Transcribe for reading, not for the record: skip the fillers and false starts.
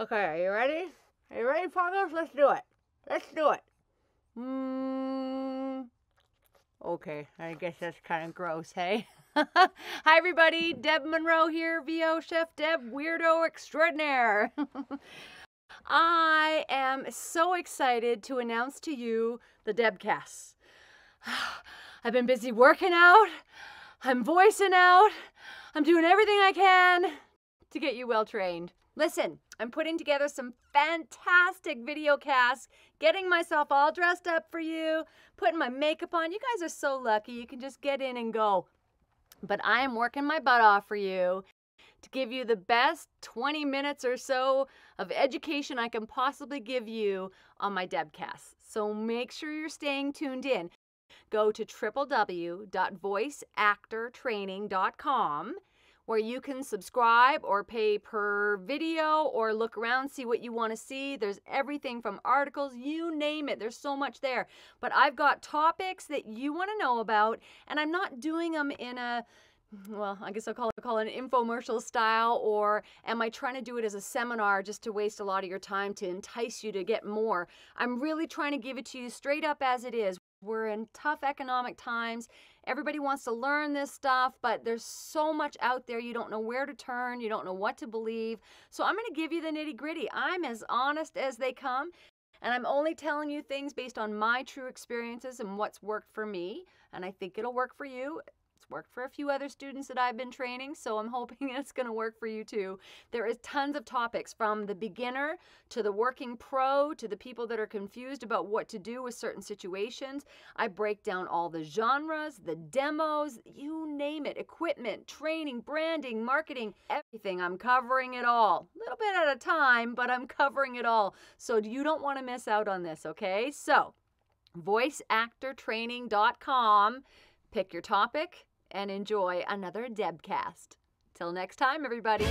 Okay, are you ready? Are you ready, Poggos? Let's do it. Let's do it. Okay, I guess that's kind of gross, hey? Hi, everybody. Deb Monroe here, VO Chef Deb, weirdo extraordinaire. I am so excited to announce to you the Debcast. I've been busy working out. I'm voicing out. I'm doing everything I can to get you well trained. Listen, I'm putting together some fantastic video casts, getting myself all dressed up for you, putting my makeup on. You guys are so lucky. You can just get in and go. But I am working my butt off for you to give you the best 20 minutes or so of education I can possibly give you on my Debcast. So make sure you're staying tuned in. Go to www.voiceactortraining.com where you can subscribe or pay per video or look around, see what you want to see. There's everything from articles, you name it. There's so much there. But I've got topics that you want to know about, and I'm not doing them in a, well, I guess I'll call it an infomercial style, or am I trying to do it as a seminar just to waste a lot of your time to entice you to get more? I'm really trying to give it to you straight up as it is. We're in tough economic times. Everybody wants to learn this stuff, but there's so much out there. You don't know where to turn. You don't know what to believe. So I'm going to give you the nitty-gritty. I'm as honest as they come, and I'm only telling you things based on my true experiences and what's worked for me, and I think it'll work for you. It's worked for a few other students that I've been training, so I'm hoping it's going to work for you too. There is tons of topics, from the beginner to the working pro to the people that are confused about what to do with certain situations. I break down all the genres, the demos, you name it, equipment, training, branding, marketing, everything. I'm covering it all. A little bit at a time, but I'm covering it all. So you don't want to miss out on this, okay? So voiceactortraining.com, pick your topic, and enjoy another Debcast. Till next time, everybody.